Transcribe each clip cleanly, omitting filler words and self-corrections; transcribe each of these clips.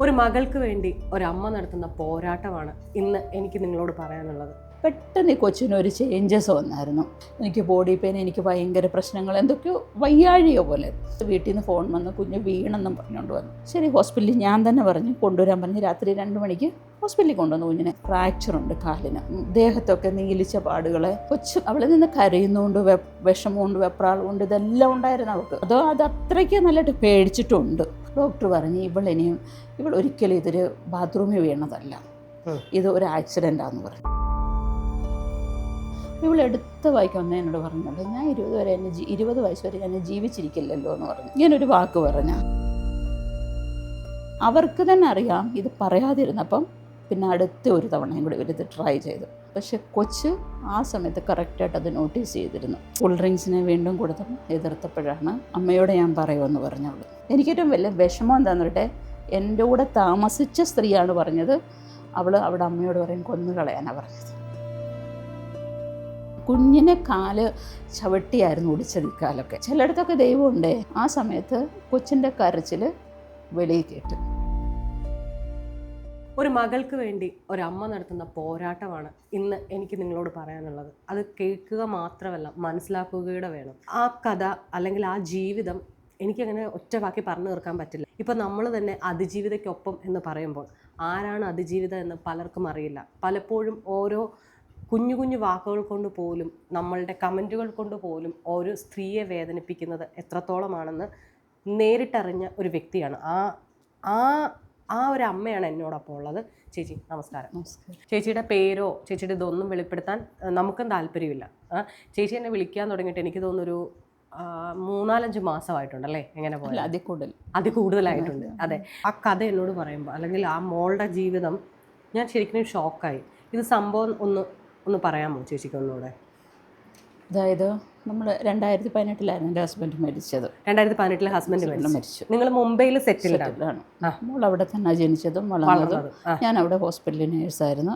ഒരു മകൾക്ക് വേണ്ടി ഒരമ്മ നടത്തുന്ന പോരാട്ടമാണ് ഇന്ന് എനിക്ക് നിങ്ങളോട് പറയാനുള്ളത്. പെട്ടെന്ന് ഈ കൊച്ചിനൊരു ചേഞ്ചസ് വന്നായിരുന്നു. എനിക്ക് ബോഡി പെയിൻ, എനിക്ക് ഭയങ്കര പ്രശ്നങ്ങൾ, എന്തൊക്കെയോ വയ്യാഴിയോ പോലെ. വീട്ടിൽ നിന്ന് ഫോൺ വന്ന് കുഞ്ഞ് വീണെന്നും പറഞ്ഞുകൊണ്ട് വന്നു. ശരി, ഹോസ്പിറ്റലിൽ ഞാൻ തന്നെ പറഞ്ഞു കൊണ്ടുവരാൻ പറഞ്ഞ് രാത്രി 2 മണിക്ക് ഹോസ്പിറ്റലിൽ കൊണ്ടുവന്നു. കുഞ്ഞിനെ ഫ്രാക്ചറുണ്ട് കാലിന്, ദേഹത്തൊക്കെ നീലിച്ച പാടുകളെ. കൊച്ച് അവളിൽ നിന്ന് കരയുന്നതുകൊണ്ട്, വിഷമമുണ്ട്, വെപ്രാളുകൊണ്ട്, ഇതെല്ലാം ഉണ്ടായിരുന്നു അവൾക്ക്. അത് അത്രയ്ക്ക് നല്ലതായിട്ട് പേടിച്ചിട്ടുണ്ട്. ഡോക്ടർ പറഞ്ഞ് ഇവൾ ഒരിക്കലും ഇതൊരു ബാത്റൂമിൽ വീണതല്ല, ഇത് ഒരു ആക്സിഡൻ്റാന്ന് പറഞ്ഞു. ഇവളെടുത്ത വായിക്കൊന്നേ എന്നോട് പറഞ്ഞുള്ളൂ, ഞാൻ 20 വയസ്സ് വരെ ഞാൻ ജീവിച്ചിരിക്കില്ലല്ലോ എന്ന് പറഞ്ഞു. ഇങ്ങനൊരു വാക്ക് പറഞ്ഞ അവർക്ക് തന്നെ അറിയാം. ഇത് പറയാതിരുന്നപ്പം പിന്നെ അടുത്ത ഒരു തവണയും കൂടി ഇവരിത് ട്രൈ ചെയ്തു. പക്ഷെ കൊച്ച് ആ സമയത്ത് കറക്റ്റായിട്ട് അത് നോട്ടീസ് ചെയ്തിരുന്നു. കൂൾ ഡ്രിങ്ക്സിനെ വീണ്ടും കൊടുത്തും എതിർത്തപ്പോഴാണ് അമ്മയോട് ഞാൻ പറയുമെന്ന് പറഞ്ഞവള്. എനിക്കേറ്റവും വലിയ വിഷമം എന്താണെന്ന് പറയട്ടെ, എൻ്റെ കൂടെ താമസിച്ച സ്ത്രീയാണ് പറഞ്ഞത്, അവിടെ അമ്മയോട് പറയും കൊന്നുകളയാനാണ് പറഞ്ഞത്. കുഞ്ഞിനെ കാല് ചവിട്ടിയായിരുന്നു ഒടിച്ചത്. ഇക്കാലൊക്കെ ചിലയിടത്തൊക്കെ ദൈവമുണ്ടേ. ആ സമയത്ത് കൊച്ചിൻ്റെ കരച്ചിൽ വെളിയിൽ കേട്ടു. ഒരു മകൾക്ക് വേണ്ടി ഒരമ്മ നടത്തുന്ന പോരാട്ടമാണ് ഇന്ന് എനിക്ക് നിങ്ങളോട് പറയാനുള്ളത്. അത് കേൾക്കുക മാത്രമല്ല, മനസ്സിലാക്കുകയുടെ വേണം. ആ കഥ അല്ലെങ്കിൽ ആ ജീവിതം എനിക്കങ്ങനെ ഒറ്റ വാക്കി പറഞ്ഞു തീർക്കാൻ പറ്റില്ല. ഇപ്പം നമ്മൾ തന്നെ അതിജീവിതയ്ക്കൊപ്പം എന്ന് പറയുമ്പോൾ ആരാണ് അതിജീവിത എന്ന് പലർക്കും അറിയില്ല. പലപ്പോഴും ഓരോ കുഞ്ഞു കുഞ്ഞു വാക്കുകൾ കൊണ്ട് പോലും, നമ്മളുടെ കമൻറ്റുകൾ കൊണ്ട് പോലും ഒരു സ്ത്രീയെ വേദനിപ്പിക്കുന്നത് എത്രത്തോളമാണെന്ന് നേരിട്ടറിഞ്ഞ ഒരു വ്യക്തിയാണ്. ആ ഒരു അമ്മയാണ് എന്നോടൊപ്പം ഉള്ളത്. ചേച്ചി നമസ്കാരം. ചേച്ചിയുടെ പേരോ ചേച്ചിയുടെ ഇതൊന്നും വെളിപ്പെടുത്താൻ നമുക്കും താല്പര്യമില്ല. ചേച്ചി എന്നെ വിളിക്കാൻ തുടങ്ങിയിട്ട് എനിക്ക് തോന്നുന്നൊരു 3-4 മാസമായിട്ടുണ്ടല്ലേ? എങ്ങനെ പോലെ അതിൽ കൂടുതലായിട്ടുണ്ട്. അതെ, ആ കഥ എന്നോട് പറയുമ്പോൾ, അല്ലെങ്കിൽ ആ മോളുടെ ജീവിതം, ഞാൻ ശരിക്കും ഷോക്കായി. ഇത് സംഭവം ഒന്ന് പറയാമോ ചേച്ചിക്ക് ഒന്നുകൂടെ? അതായത് നമ്മൾ 2018 എൻ്റെ ഹസ്ബൻഡ് മരിച്ചത്. 2018 ഹസ്ബൻഡ് മരിച്ചു. നിങ്ങൾ മുംബൈയിൽ സെറ്റിൽഡാണ്? മോൾ അവിടെ തന്നെ ജനിച്ചതും വളർന്നതും. ഞാൻ അവിടെ ഹോസ്പിറ്റലിൽ നേഴ്സായിരുന്നു.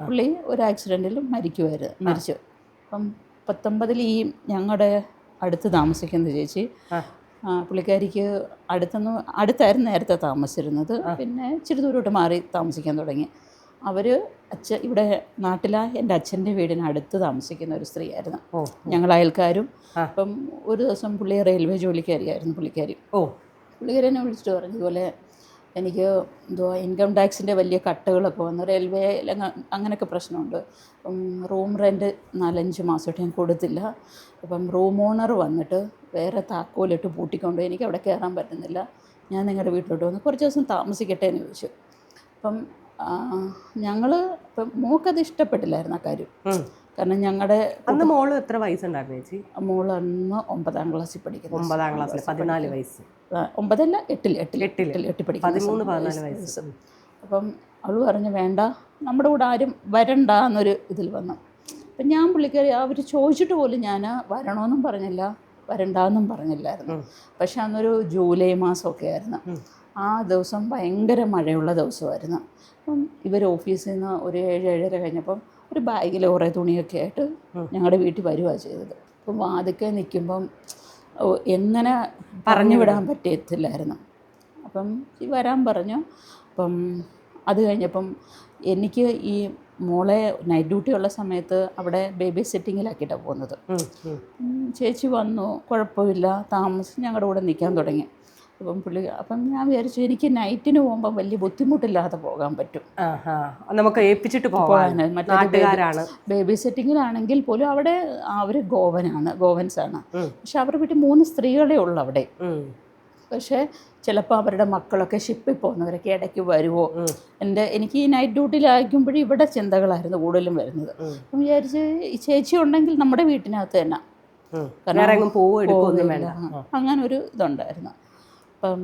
പുള്ളി ഒരു ആക്സിഡൻറ്റിൽ മരിച്ചു. അപ്പം 19 ഈ ഞങ്ങളുടെ അടുത്ത് താമസിക്കുന്ന ചേച്ചി, പുള്ളിക്കാരിക്ക് അടുത്തായിരുന്നു നേരത്തെ താമസിച്ചിരുന്നത്. പിന്നെ ഇച്ചിരി ദൂരോട്ട് മാറി താമസിക്കാൻ തുടങ്ങി. അവർ ഇവിടെ എൻ്റെ അച്ഛൻ്റെ വീടിന് അടുത്ത് താമസിക്കുന്ന ഒരു സ്ത്രീയായിരുന്നു. ഞങ്ങൾ അയൽക്കാരും. അപ്പം ഒരു ദിവസം പുള്ളി റെയിൽവേ ജോലിക്കാരിയായിരുന്നു പുള്ളിക്കാരി. പുള്ളിക്കാരനെ വിളിച്ചിട്ട് പറഞ്ഞു, ഇതുപോലെ എനിക്ക് ഇൻകം ടാക്സിൻ്റെ വലിയ കട്ടുകളൊക്കെ വന്നു, റെയിൽവേ അങ്ങനെയൊക്കെ പ്രശ്നമുണ്ട്. അപ്പം റൂം റെൻറ്റ് 4-5 മാസമായിട്ട് ഞാൻ കൊടുത്തില്ല. അപ്പം റൂം ഓണർ വന്നിട്ട് വേറെ താക്കോലിട്ട് പൂട്ടിക്കൊണ്ട് എനിക്ക് അവിടെ കയറാൻ പറ്റുന്നില്ല, ഞാൻ നിങ്ങളുടെ വീട്ടിലോട്ട് വന്ന് കുറച്ച് ദിവസം താമസിക്കട്ടെ എന്ന് ചോദിച്ചു. അപ്പം ഇപ്പം മോക്കത് ഇഷ്ടപ്പെട്ടില്ലായിരുന്നു ആ കാര്യം. കാരണം ഞങ്ങളുടെ അന്ന് മോള് എത്ര വയസ്സുണ്ടായിരുന്നു ചേച്ചി? മോള് അന്ന് 9ാം ക്ലാസ്സിൽ പഠിക്കുന്നു. 9ാം ക്ലാസ്സിൽ 14 വയസ്സ്. 9 8 പഠിക്കുന്നു. 13-14 വയസ്സ്. അപ്പം അവൾ പറഞ്ഞു വേണ്ട, നമ്മുടെ കൂടെ ആരും വരണ്ട എന്നൊരു ഇതിൽ വന്നു. അപ്പം ഞാൻ പുള്ളിക്കാരി അവർ ചോദിച്ചിട്ട് പോലും ഞാൻ വരണമെന്നും പറഞ്ഞില്ല, വരണ്ടെന്നും പറഞ്ഞില്ലായിരുന്നു. പക്ഷെ അന്നൊരു ജൂലൈ മാസമൊക്കെ ആയിരുന്നു. ആ ദിവസം ഭയങ്കര മഴയുള്ള ദിവസമായിരുന്നു. അപ്പം ഇവർ ഓഫീസിൽ നിന്ന് ഒരു 7-7:30 കഴിഞ്ഞപ്പം ഒരു ബാഗിൽ കുറേ തുണിയൊക്കെ ആയിട്ട് ഞങ്ങളുടെ വീട്ടിൽ വരികയാണ് ചെയ്തത്. അപ്പം വാതിക്കെ നിൽക്കുമ്പം എങ്ങനെ പറഞ്ഞു വിടാൻ പറ്റത്തില്ലായിരുന്നു. അപ്പം വരാൻ പറഞ്ഞു. അപ്പം അത് കഴിഞ്ഞപ്പം എനിക്ക് ഈ മോളെ നൈറ്റ് ഡ്യൂട്ടി ഉള്ള സമയത്ത് അവിടെ ബേബി സെറ്റിങ്ങിലാക്കിയിട്ടാണ് പോകുന്നത്. ചേച്ചി വന്നു, കുഴപ്പമില്ല, താമസിച്ച് ഞങ്ങളുടെ കൂടെ നിൽക്കാൻ തുടങ്ങി. അപ്പം ഞാൻ വിചാരിച്ചു എനിക്ക് നൈറ്റിന് പോകുമ്പോൾ വലിയ ബുദ്ധിമുട്ടില്ലാതെ പോകാൻ പറ്റും, നമുക്ക് ഏൽപ്പിച്ചിട്ട് പോകാൻ. ബേബി സെറ്റിങ്ങിലാണെങ്കിൽ പോലും അവിടെ അവർ ഗോവൻസാണ്. പക്ഷെ അവരുടെ വീട്ടിൽ 3 സ്ത്രീകളേ ഉള്ളൂ അവിടെ. പക്ഷേ ചിലപ്പോൾ അവരുടെ മക്കളൊക്കെ ഷിപ്പിൽ പോകുന്നവരൊക്കെ ഇടയ്ക്ക് വരുമോ. എനിക്ക് ഈ നൈറ്റ് ഡ്യൂട്ടിയിലായിരിക്കുമ്പോഴും ഇവിടെ ചിന്തകളായിരുന്നു കൂടുതലും വരുന്നത്. അപ്പം വിചാരിച്ച് ഈ ചേച്ചി ഉണ്ടെങ്കിൽ നമ്മുടെ വീട്ടിനകത്ത് തന്നെ, അങ്ങനെ ഒരു ഇതുണ്ടായിരുന്നു. അപ്പം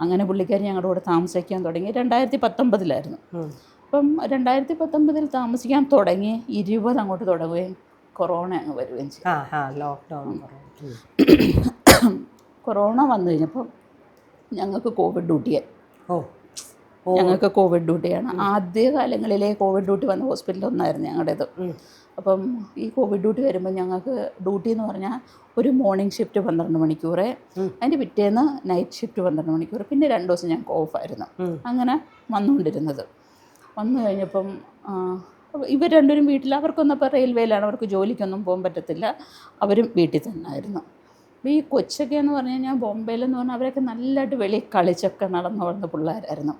അങ്ങനെ പുള്ളിക്കാരി ഞങ്ങളുടെ കൂടെ താമസിക്കാൻ തുടങ്ങി. 2019 അപ്പം 2019 താമസിക്കാൻ തുടങ്ങി. 20 അങ്ങോട്ട് തുടങ്ങുകയും കൊറോണ അങ്ങ് വരികയും ചെയ്തു. കൊറോണ വന്നു കഴിഞ്ഞപ്പം ഞങ്ങൾക്ക് കോവിഡ് ഡ്യൂട്ടിയാണ്. ആദ്യ കാലങ്ങളിലെ കോവിഡ് ഡ്യൂട്ടി വന്ന ഹോസ്പിറ്റലൊന്നായിരുന്നു ഞങ്ങളുടേത്. അപ്പം ഈ കോവിഡ് ഡ്യൂട്ടി വരുമ്പോൾ ഞങ്ങൾക്ക് ഡ്യൂട്ടി എന്ന് പറഞ്ഞാൽ ഒരു മോർണിംഗ് ഷിഫ്റ്റ് 12 മണിക്കൂറ്, അതിൻ്റെ പിറ്റേന്ന് നൈറ്റ് ഷിഫ്റ്റ് 12 മണിക്കൂർ, പിന്നെ 2 ദിവസം ഞങ്ങൾക്ക് ഓഫായിരുന്നു. അങ്ങനെ വന്നുകൊണ്ടിരുന്നത്. വന്നു കഴിഞ്ഞപ്പം ഇവർ രണ്ടുപേരും വീട്ടിൽ, അവർക്കൊന്നും ഇപ്പോൾ റെയിൽവേയിലാണ്, അവർക്ക് ജോലിക്കൊന്നും പോകാൻ പറ്റത്തില്ല, അവരും വീട്ടിൽ തന്നെ ആയിരുന്നു. അപ്പോൾ ഈ കൊച്ചൊക്കെ എന്ന് പറഞ്ഞു കഴിഞ്ഞാൽ ബോംബെയിലെന്ന് പറഞ്ഞാൽ അവരൊക്കെ നല്ലതായിട്ട് വെളിയിൽ കളിച്ചൊക്കെ നടന്നു വളർന്ന പിള്ളേരായിരുന്നു.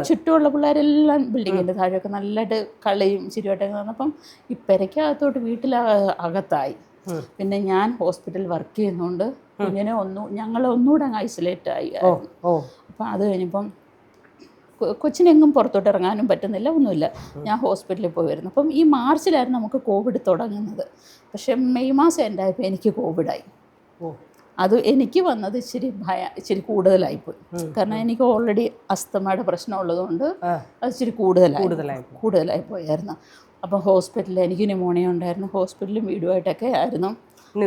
ചുറ്റുമുള്ള പിള്ളേരെല്ലാം ബിൽഡിങ്ങിൻ്റെ താഴെയൊക്കെ നല്ലതായിട്ട് കളിയും ചിരിയോട്ടൊക്കെ നടന്നപ്പം ഈ പെരയ്ക്കകത്തോട്ട് അകത്തായി. പിന്നെ ഞാൻ ഹോസ്പിറ്റലിൽ വർക്ക് ചെയ്യുന്നതുകൊണ്ട് കുഞ്ഞിനെ ഞങ്ങളെ ഒന്നുകൂടെ അങ്ങ് ഐസൊലേറ്റ് ആയി. അപ്പം അത് കഴിഞ്ഞപ്പം കൊച്ചിനെങ്ങും പുറത്തോട്ട് ഇറങ്ങാനും പറ്റുന്നില്ല, ഒന്നുമില്ല. ഞാൻ ഹോസ്പിറ്റലിൽ പോയി വരുന്നു. അപ്പം ഈ മാർച്ചിലായിരുന്നു നമുക്ക് കോവിഡ് തുടങ്ങുന്നത്. പക്ഷേ മെയ് മാസം എൻ്റെ എനിക്ക് കോവിഡായി. അത് എനിക്ക് വന്നത് ഇച്ചിരി കൂടുതലായിപ്പോയി. കാരണം എനിക്ക് ഓൾറെഡി അസ്തമയുടെ പ്രശ്നം ഉള്ളതുകൊണ്ട് അത് ഇച്ചിരി കൂടുതലായി പോയായിരുന്നു. അപ്പം ഹോസ്പിറ്റലിൽ എനിക്ക് ന്യൂമോണിയ ഉണ്ടായിരുന്നു. ഹോസ്പിറ്റലും വീടുമായിട്ടൊക്കെ ആയിരുന്നു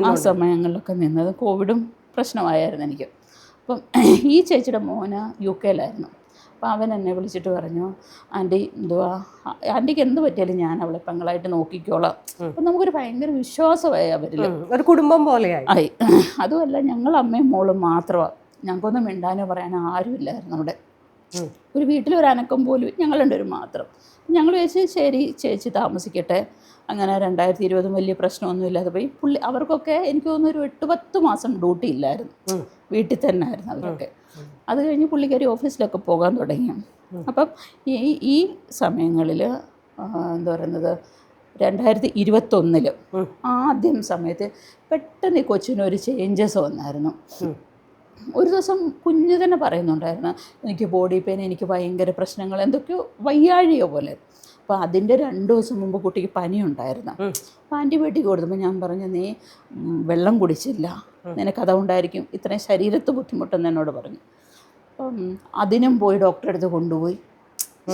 ആ സമയങ്ങളിലൊക്കെ നിന്നത്. കോവിഡും പ്രശ്നമായിരുന്നു എനിക്ക്. അപ്പം ഈ ചേച്ചിയുടെ മോന് UK യിലായിരുന്നു. അപ്പോൾ അവൻ എന്നെ വിളിച്ചിട്ട് പറഞ്ഞു, ആൻറ്റി ആൻറ്റിക്ക് എന്ത് പറ്റിയാലും ഞാൻ അവളെ പെങ്ങളായിട്ട് നോക്കിക്കോളാം. അപ്പം നമുക്കൊരു ഭയങ്കര വിശ്വാസമായി അവരിൽ, ഒരു കുടുംബം പോലെയായി. അതുമല്ല ഞങ്ങൾ അമ്മയും മോളും മാത്രമാണ്, ഞങ്ങൾക്കൊന്നും മിണ്ടാനോ പറയാനോ ആരുമില്ലായിരുന്നു അവിടെ. ഒരു വീട്ടിലൊരു അനക്കം പോലും ഞങ്ങൾ രണ്ടുപേരും മാത്രം. ഞങ്ങൾ വിചാരിച്ചു ശരി ചേച്ചി താമസിക്കട്ടെ. അങ്ങനെ 2020 വലിയ പ്രശ്നമൊന്നും ഇല്ലാതെ പോയി. അവർക്കൊക്കെ എനിക്ക് തോന്നുന്നു ഒരു 8-10 മാസം ഡ്യൂട്ടി ഇല്ലായിരുന്നു, വീട്ടിൽ തന്നെ ആയിരുന്നു അവരൊക്കെ. അത് കഴിഞ്ഞ് പുള്ളിക്കാരി ഓഫീസിലൊക്കെ പോകാൻ തുടങ്ങി. അപ്പം ഈ സമയങ്ങളിൽ എന്താ പറയുന്നത് 2021 ആദ്യം സമയത്ത് പെട്ടെന്ന് ഈ കൊച്ചിനൊരു ചേഞ്ചസ് വന്നായിരുന്നു. ഒരു ദിവസം കുഞ്ഞ് തന്നെ പറയുന്നുണ്ടായിരുന്നു, എനിക്ക് ബോഡി പെയിൻ, എനിക്ക് ഭയങ്കര പ്രശ്നങ്ങൾ, എന്തൊക്കെയോ വയ്യാഴിയോ പോലെ. അപ്പോൾ അതിൻ്റെ 2 ദിവസം മുമ്പ് കുട്ടിക്ക് പനി ഉണ്ടായിരുന്നു. അപ്പോൾ ആൻറ്റിബയോട്ടിക് കൊടുത്തപ്പോൾ ഞാൻ പറഞ്ഞു, നീ വെള്ളം കുടിച്ചില്ല, നിനക്കതുകൊണ്ടായിരിക്കും ഇത്രയും ശരീരത്ത് ബുദ്ധിമുട്ടെന്ന് എന്നോട് പറഞ്ഞു. അപ്പം അതിനും പോയി ഡോക്ടറെ അടുത്ത് കൊണ്ടുപോയി.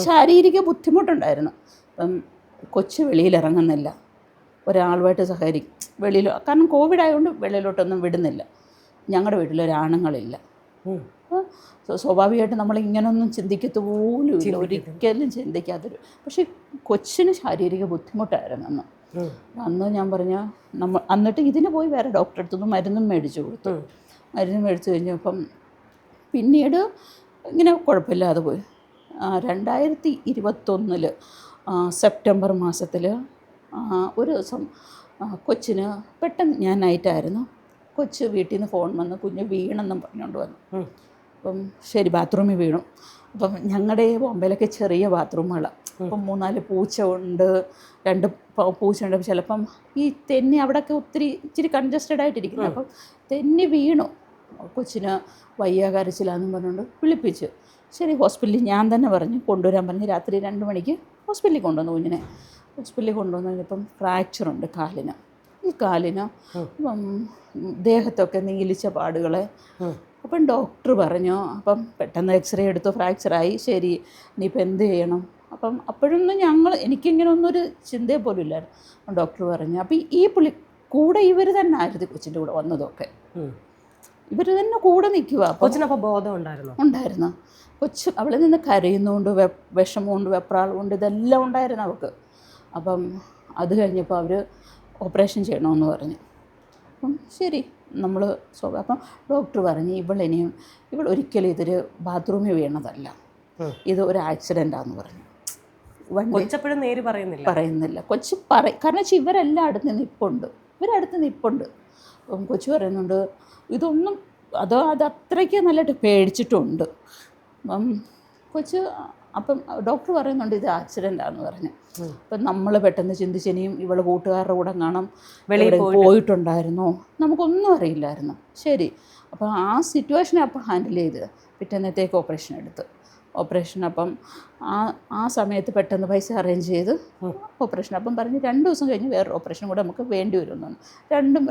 ശാരീരിക ബുദ്ധിമുട്ടുണ്ടായിരുന്നു. അപ്പം കൊച്ച് വെളിയിലിറങ്ങുന്നില്ല, ഒരാളുമായിട്ട് സഹകരിക്കും വെളിയിൽ, കാരണം കോവിഡ് ആയതുകൊണ്ട് വെളിയിലോട്ടൊന്നും വിടുന്നില്ല. ഞങ്ങളുടെ വീട്ടിലൊരാണുങ്ങളില്ല. സ്വാഭാവികമായിട്ട് നമ്മൾ ഇങ്ങനൊന്നും ചിന്തിക്കത്ത് പോലും ഇല്ല, ഒരിക്കലും ചിന്തിക്കാത്തൊരു. പക്ഷേ കൊച്ചിന് ശാരീരിക ബുദ്ധിമുട്ടായിരുന്നു അന്ന് ഞാൻ പറഞ്ഞ എന്നിട്ട് ഇതിന് പോയി വേറെ ഡോക്ടറെ അടുത്തുനിന്ന് മരുന്നും മേടിച്ചു കൊടുത്തു. മരുന്ന് മേടിച്ചു കഴിഞ്ഞപ്പം പിന്നീട് ഇങ്ങനെ കുഴപ്പമില്ലാതെ പോയി. 2021 സെപ്റ്റംബർ മാസത്തിൽ ഒരു ദിവസം കൊച്ചിന് പെട്ടെന്ന്, ഞാൻ നൈറ്റായിരുന്നു, കൊച്ച് വീട്ടിൽ നിന്ന് ഫോൺ വന്ന് കുഞ്ഞ് വീണെന്നും പറഞ്ഞുകൊണ്ട് വന്നു. അപ്പം ശരി, ബാത്റൂമിൽ വീണു. അപ്പം ഞങ്ങളുടെ ബോംബെയിലൊക്കെ ചെറിയ ബാത്റൂമുകളാണ്. അപ്പം 3-4 പൂച്ച ഉണ്ട്, 2 പൂച്ചയുണ്ട്. ചിലപ്പം ഈ തെന്നി അവിടെയൊക്കെ ഇച്ചിരി കൺജസ്റ്റഡ് ആയിട്ടിരിക്കുന്നത്. അപ്പം തെന്നി വീണു. കൊച്ചിന് വയ്യ, കരച്ചിലാണെന്നും പറഞ്ഞുകൊണ്ട് വിളിപ്പിച്ചു. ശരി, ഹോസ്പിറ്റലിൽ ഞാൻ തന്നെ പറഞ്ഞു കൊണ്ടുവരാൻ പറഞ്ഞ് രാത്രി 2 മണിക്ക് ഹോസ്പിറ്റലിൽ കൊണ്ടുവന്നു കുഞ്ഞിനെ. ഹോസ്പിറ്റലിൽ കൊണ്ടുവന്നു കഴിഞ്ഞപ്പം ഫ്രാക്ചറുണ്ട് കാലിന്. ഈ കാലിന് ദേഹത്തൊക്കെ നീലിച്ച പാടുകൾ. അപ്പം ഡോക്ടർ പറഞ്ഞു, അപ്പം പെട്ടെന്ന് എക്സ്റേ എടുത്തു, ഫ്രാക്ചറായി. ശരി, ഇനിയിപ്പോൾ എന്ത് ചെയ്യണം? അപ്പം അപ്പോഴൊന്നും എനിക്കിങ്ങനെ ഒന്നൊരു ചിന്തയെ പോലും ഇല്ലായിരുന്നു. ഡോക്ടർ പറഞ്ഞു, അപ്പം ഈ പുള്ളി കൂടെ ഇവർ തന്നെ ആയിരുന്നു കൊച്ചിൻ്റെ കൂടെ വന്നതൊക്കെ, ഇവർ തന്നെ കൂടെ നിൽക്കുക. കൊച്ചിനപ്പോൾ ബോധം ഉണ്ടായിരുന്നു. കൊച്ച് അവളിൽ നിന്ന് കരയുന്നതുകൊണ്ട്, വിഷമമുണ്ട്, വെപ്രാളമുണ്ട്, ഇതെല്ലാം ഉണ്ടായിരുന്നു അവൾക്ക്. അപ്പം അത് കഴിഞ്ഞപ്പോൾ അവർ ഓപ്പറേഷൻ ചെയ്യണമെന്ന് പറഞ്ഞു. അപ്പം ശരി, നമ്മൾ അപ്പം ഡോക്ടർ പറഞ്ഞ് ഇവൾ ഒരിക്കലും ഇതൊരു ബാത്റൂമിൽ വീണതല്ല, ഇത് ഒരു ആക്സിഡൻ്റാന്ന് പറഞ്ഞു. കൊച്ചപ്പോഴും നേര് പറയുന്നില്ല. കൊച്ച് കാരണം ഇവരെല്ലാം അടുത്ത് നിൽപ്പുണ്ട്. അപ്പം കൊച്ചു പറയുന്നുണ്ട് ഇതൊന്നും, അത് അത്രയ്ക്ക് നല്ലതായിട്ട് പേടിച്ചിട്ടുണ്ട്. അപ്പം ഡോക്ടർ പറയുന്നുണ്ട് ഇത് ആക്സിഡൻ്റാന്ന് പറഞ്ഞു. അപ്പം നമ്മൾ പെട്ടെന്ന് ചിന്തിച്ചിനിയും ഇവൾ കൂട്ടുകാരുടെ കൂടെ കാണാം വെളിയിൽ പോയിട്ടുണ്ടായിരുന്നോ, നമുക്കൊന്നും അറിയില്ലായിരുന്നു. ശരി, അപ്പോൾ ആ സിറ്റുവേഷനെ അപ്പം ഹാൻഡിൽ ചെയ്ത് പിറ്റേന്നത്തേക്ക് ഓപ്പറേഷൻ എടുത്ത്. അപ്പം ആ സമയത്ത് പെട്ടെന്ന് പൈസ അറേഞ്ച് ചെയ്ത് ഓപ്പറേഷൻ. അപ്പം പറഞ്ഞ് 2 ദിവസം കഴിഞ്ഞ് വേറൊരു ഓപ്പറേഷൻ കൂടെ നമുക്ക് വേണ്ടി വരുമെന്നാണ്. രണ്ടും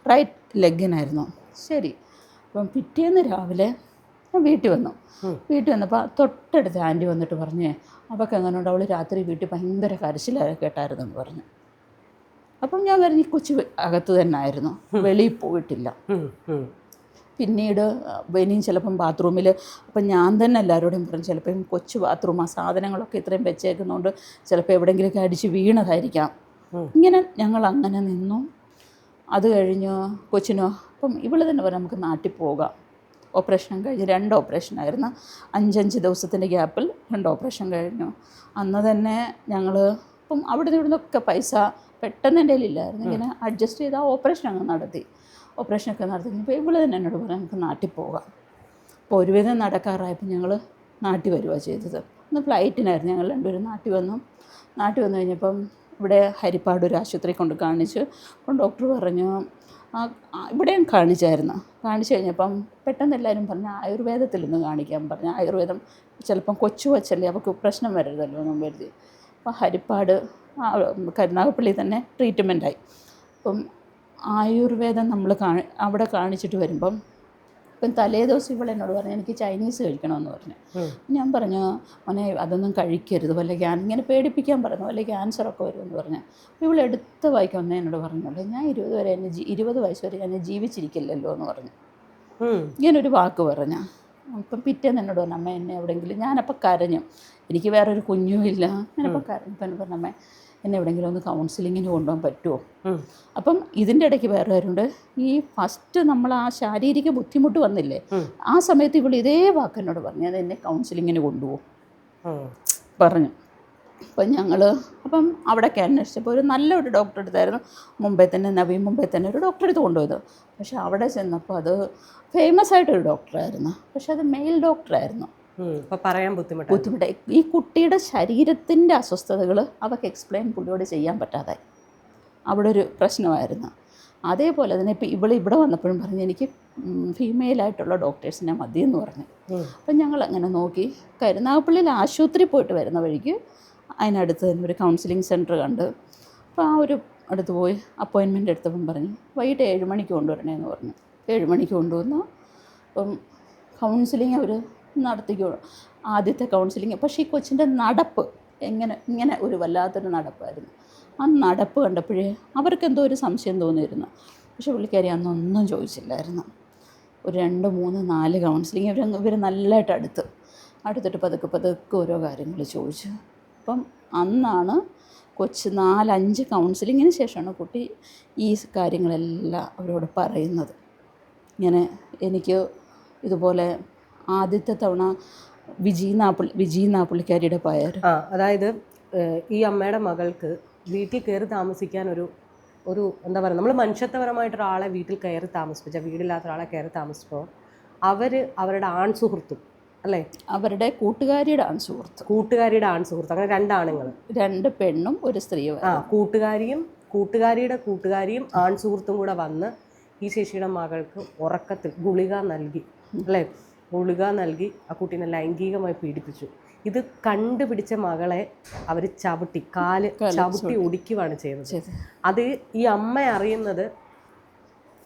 റൈറ്റ് ലെഗിനായിരുന്നു. ശരി, അപ്പം പിറ്റേന്ന് രാവിലെ ഞാൻ വീട്ടിൽ വന്നപ്പോൾ തൊട്ടടുത്ത് ആൻറ്റി വന്നിട്ട് പറഞ്ഞേ അവൾക്ക് എങ്ങനെയുണ്ട്, അവൾ രാത്രി വീട്ടിൽ ഭയങ്കര കരച്ചിലൊക്കെ കേട്ടായിരുന്നെന്ന് പറഞ്ഞു. അപ്പം ഞാൻ പറഞ്ഞു കൊച്ചു അകത്ത് തന്നെ ആയിരുന്നു, വെളിയിൽ പോയിട്ടില്ല. പിന്നീട് ഇനിയും ചിലപ്പം ബാത്റൂമിൽ, അപ്പം ഞാൻ തന്നെ എല്ലാവരോടും പറഞ്ഞു ചിലപ്പം കൊച്ചു ബാത്റൂം, ആ സാധനങ്ങളൊക്കെ ഇത്രയും വെച്ചേക്കുന്നതുകൊണ്ട് ചിലപ്പോൾ എവിടെയെങ്കിലുമൊക്കെ അടിച്ച് വീണതായിരിക്കാം. ഇങ്ങനെ ഞങ്ങൾ അങ്ങനെ നിന്നു. അത് കഴിഞ്ഞ് കൊച്ചിനോ അപ്പം ഇവൾ തന്നെ പറഞ്ഞു നമുക്ക് നാട്ടിൽ പോകാം. ഓപ്പറേഷൻ കഴിഞ്ഞ് 2 ഓപ്പറേഷനായിരുന്നു. 5 ദിവസത്തിൻ്റെ ഗ്യാപ്പിൽ 2 ഓപ്പറേഷൻ കഴിഞ്ഞു. അന്ന് തന്നെ ഞങ്ങൾ ഇപ്പം അവിടെ നിന്നൊക്കെ പൈസ പെട്ടെന്ന് എൻ്റെ കയ്യിലില്ലായിരുന്നു. ഇങ്ങനെ അഡ്ജസ്റ്റ് ചെയ്ത് ആ ഓപ്പറേഷൻ അങ്ങ് നടത്തി. ഓപ്പറേഷനൊക്കെ നടത്തി കഴിഞ്ഞപ്പോൾ ഇവൾ തന്നെ എന്നോട് പറഞ്ഞു നമുക്ക് നാട്ടിൽ പോകാം. അപ്പോൾ ഒരുവിധം നടക്കാറായപ്പോൾ ഞങ്ങൾ നാട്ടിൽ വരികയാണ് ചെയ്തത്. ഒന്ന് ഫ്ലൈറ്റിനായിരുന്നു ഞങ്ങൾ രണ്ടുപേരും നാട്ടിൽ വന്നു. നാട്ടിൽ വന്നു കഴിഞ്ഞപ്പം ഇവിടെ ഹരിപ്പാട് ഒരു ആശുപത്രി കൊണ്ട് കാണിച്ചു. അപ്പം ഡോക്ടർ പറഞ്ഞു ഇവിടെയും കാണിച്ചായിരുന്നു. കാണിച്ചു കഴിഞ്ഞപ്പം പെട്ടെന്ന് എല്ലാവരും പറഞ്ഞു ആയുർവേദത്തിൽ നിന്ന് കാണിക്കാൻ പറഞ്ഞു. ആയുർവേദം ചിലപ്പം കൊച്ചല്ലേ അവർക്ക് പ്രശ്നം വരരുതല്ലോ എന്നും കരുതി. അപ്പോൾ ഹരിപ്പാട് കരുനാഗപ്പള്ളി തന്നെ ട്രീറ്റ്മെൻറ്റായി. അപ്പം ആയുർവേദം നമ്മൾ അവിടെ കാണിച്ചിട്ട് വരുമ്പം ഇപ്പം തലേ ദിവസം ഇവളെന്നോട് പറഞ്ഞു എനിക്ക് ചൈനീസ് കഴിക്കണമെന്ന് പറഞ്ഞു. ഞാൻ പറഞ്ഞു മോനെ അതൊന്നും കഴിക്കരുത്, വല്ല ഇങ്ങനെ പേടിപ്പിക്കാൻ പറഞ്ഞു, വല്ല ക്യാൻസറൊക്കെ വരുമെന്ന് പറഞ്ഞു. അപ്പോൾ ഇവൾ എടുത്ത വായിക്കാൻ വന്നേ എന്നോട് പറഞ്ഞോളൂ ഞാൻ 20 വയസ്സ് വരെ ഞാൻ ജീവിച്ചിരിക്കില്ലല്ലോ എന്ന് പറഞ്ഞു. ഇങ്ങനൊരു വാക്ക് പറഞ്ഞു. അപ്പം പിറ്റേന്ന് എന്നോട് പറഞ്ഞു അമ്മ എന്നെ എവിടെയെങ്കിലും, ഞാനപ്പോൾ കരഞ്ഞു, എനിക്ക് വേറൊരു കുഞ്ഞുമില്ല. ഞാനപ്പോൾ കരഞ്ഞു. അപ്പം എന്നെ പറഞ്ഞു അമ്മ എന്നെ എവിടെയെങ്കിലും ഒന്ന് കൗൺസിലിങ്ങിന് കൊണ്ടുപോകാൻ പറ്റുമോ. അപ്പം ഇതിൻ്റെ ഇടയ്ക്ക് വേറെ കാര്യമുണ്ട്. ഈ ഫസ്റ്റ് നമ്മൾ ആ ശാരീരിക ബുദ്ധിമുട്ട് വന്നില്ലേ, ആ സമയത്ത് ഇവൾ ഇതേ വാക്കെന്നോട് പറഞ്ഞു അത് എന്നെ കൗൺസിലിങ്ങിന് കൊണ്ടുപോകും പറഞ്ഞു. അപ്പം അവിടെയൊക്കെ അന്വേഷിച്ചപ്പോൾ ഒരു നല്ലൊരു ഡോക്ടറെ അടുത്തായിരുന്നു, മുംബൈ തന്നെ, നവി മുംബൈ തന്നെ ഒരു ഡോക്ടറെ അടുത്ത് കൊണ്ടുപോയത്. പക്ഷെ അവിടെ ചെന്നപ്പോൾ അത് ഫേമസ് ആയിട്ടൊരു ഡോക്ടറായിരുന്നു, പക്ഷെ അത് മെയിൽ ഡോക്ടറായിരുന്നു. പറയാൻ ബുദ്ധിമുട്ട് ഈ കുട്ടിയുടെ ശരീരത്തിൻ്റെ അസ്വസ്ഥതകൾ അവർക്ക് എക്സ്പ്ലെയിൻ പുള്ളിയോട് ചെയ്യാൻ പറ്റാതായി. അവിടെ ഒരു പ്രശ്നമായിരുന്നു. അതേപോലെ തന്നെ ഇപ്പോൾ ഇവിടെ വന്നപ്പോഴും പറഞ്ഞു എനിക്ക് ഫീമെയിലായിട്ടുള്ള ഡോക്ടേഴ്സിനെ മതിയെന്ന് പറഞ്ഞു. അപ്പം ഞങ്ങൾ അങ്ങനെ നോക്കി കരുനാഗപ്പള്ളിയിൽ ആശുപത്രി പോയിട്ട് വരുന്ന വഴിക്ക് അതിനടുത്ത് തന്നെ ഒരു കൗൺസിലിംഗ് സെൻറ്റർ കണ്ട്. അപ്പോൾ ആ ഒരു അടുത്ത് പോയി അപ്പോയിൻമെൻ്റ് എടുത്തപ്പം പറഞ്ഞു വൈകിട്ട് 7 മണിക്ക് കൊണ്ടുവരണേന്ന് പറഞ്ഞു. 7 മണിക്ക് കൊണ്ടുവന്നു. അപ്പം കൗൺസിലിംഗ് അവർ നടത്തിക്കോ, ആദ്യത്തെ കൗൺസിലിംഗ്. പക്ഷേ ഈ കൊച്ചിൻ്റെ നടപ്പ് ഇങ്ങനെ ഒരു വല്ലാത്തൊരു നടപ്പായിരുന്നു. ആ നടപ്പ് കണ്ടപ്പോഴേ അവർക്കെന്തോ ഒരു സംശയം തോന്നിയിരുന്നു. പക്ഷെ പുള്ളിക്കാരി അന്നൊന്നും ചോദിച്ചില്ലായിരുന്നു. ഒരു 2, 3, 4 കൗൺസിലിംഗ് ഇവർ നല്ലതായിട്ട് അടുത്തിട്ട് പതുക്കെ ഓരോ കാര്യങ്ങൾ ചോദിച്ചു. അപ്പം അന്നാണ് കൊച്ച് 4-5 കൗൺസിലിങ്ങിന് ശേഷമാണ് കുട്ടി ഈ കാര്യങ്ങളെല്ലാം അവരോട് പറയുന്നത്. ഇങ്ങനെ എനിക്ക് ഇതുപോലെ ആദ്യത്തെ തവണ വിജീന പുള്ളിക്കാരിയുടെ പേര്. അതായത് ഈ അമ്മയുടെ മകൾക്ക് വീട്ടിൽ കയറി താമസിക്കാൻ ഒരു എന്താ പറയുക, നമ്മൾ മനുഷ്യത്വപരമായിട്ടൊരാളെ വീട്ടിൽ കയറി താമസിപ്പിച്ച, വീടില്ലാത്ത ഒരാളെ കയറി താമസിച്ചപ്പോൾ അവരുടെ ആൺ സുഹൃത്തും അല്ലേ, അവരുടെ കൂട്ടുകാരിയുടെ ആൺ സുഹൃത്ത്, അങ്ങനെ 2 ആണുങ്ങൾ, 2 പെണ്ണും ഒരു സ്ത്രീയും. കൂട്ടുകാരിയും ആൺ സുഹൃത്തും കൂടെ വന്ന് ഈ ചേച്ചിയുടെ മകൾക്ക് ഉറക്കത്തിൽ ഗുളിക നൽകി ആ കുട്ടീനെ ലൈംഗികമായി പീഡിപ്പിച്ചു. ഇത് കണ്ടുപിടിച്ച മകളെ അവർ ചവിട്ടി ഒടിക്കുകയാണ് ചെയ്തത്. അത് ഈ അമ്മ അറിയുന്നത്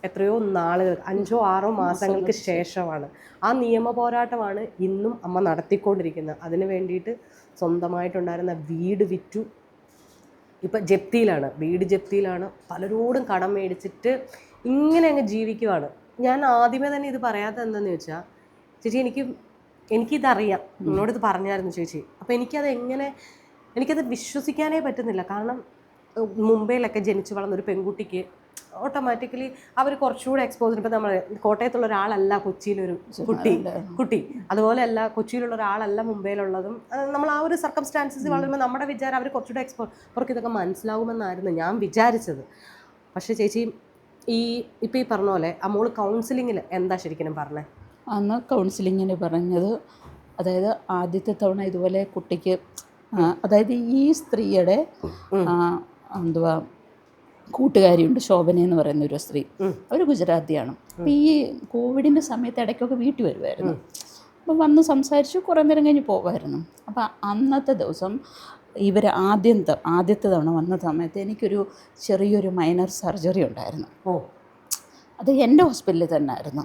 എത്രയോ നാളുകൾ, 5-6 മാസങ്ങൾക്ക് ശേഷമാണ്. ആ നിയമ പോരാട്ടമാണ് ഇന്നും അമ്മ നടത്തിക്കൊണ്ടിരിക്കുന്നത്. അതിന് വേണ്ടിയിട്ട് സ്വന്തമായിട്ടുണ്ടായിരുന്ന വീട് വിറ്റു. ഇപ്പം വീട് ജപ്തിയിലാണ്, പലരോടും കടം മേടിച്ചിട്ട് ഇങ്ങനെ അങ്ങ് ജീവിക്കുവാണ്. ഞാൻ ആദ്യമേ തന്നെ ഇത് പറയാത്തത് എന്താണെന്ന് വെച്ചാൽ, ചേച്ചി എനിക്കിതറിയാം, നിങ്ങളോടിത് പറഞ്ഞായിരുന്നു ചേച്ചി. അപ്പോൾ എനിക്കത് വിശ്വസിക്കാനേ പറ്റുന്നില്ല. കാരണം മുംബൈയിലൊക്കെ ജനിച്ച് വളർന്നൊരു പെൺകുട്ടിക്ക് ഓട്ടോമാറ്റിക്കലി അവർ കുറച്ചുകൂടെ എക്സ്പോസ്. ഇപ്പം നമ്മൾ കോട്ടയത്തുള്ള ഒരാളല്ല കൊച്ചിയിലൊരു കുട്ടി, അതുപോലെയല്ല കൊച്ചിയിലുള്ള ഒരാളല്ല മുംബൈയിലുള്ളതും. നമ്മൾ ആ ഒരു സർക്കംസ്റ്റാൻസസ് വളരുമ്പോൾ നമ്മുടെ വിചാരം അവർ കുറച്ചുകൂടെ അവർക്ക് ഇതൊക്കെ മനസ്സിലാവുമെന്നായിരുന്നു ഞാൻ വിചാരിച്ചത്. പക്ഷേ ചേച്ചി ഇപ്പം ഈ പറഞ്ഞ പോലെ ആ മോള് കൗൺസിലിങ്ങിൽ എന്താ ശരിക്കും പറഞ്ഞത്? അന്ന് കൗൺസിലിങ്ങിന് പറഞ്ഞത്, അതായത് ആദ്യത്തെ തവണ ഇതുപോലെ കുട്ടിക്ക്, അതായത് ഈ സ്ത്രീയുടെ കൂട്ടുകാരിയുണ്ട്, ശോഭന എന്ന് പറയുന്ന ഒരു സ്ത്രീ, അവർ ഗുജറാത്തിയാണ്. അപ്പോൾ ഈ കോവിഡിൻ്റെ സമയത്ത് ഇടയ്ക്കൊക്കെ വീട്ടിൽ വരുമായിരുന്നു. അപ്പോൾ വന്ന് സംസാരിച്ചു കുറേ നേരം കഴിഞ്ഞ് പോകുമായിരുന്നു. അപ്പോൾ അന്നത്തെ ദിവസം ഇവർ ആദ്യത്തെ തവണ വന്ന സമയത്ത് എനിക്കൊരു ചെറിയൊരു മൈനർ സർജറി ഉണ്ടായിരുന്നു. അത് എൻ്റെ ഹോസ്പിറ്റലിൽ തന്നെ ആയിരുന്നു.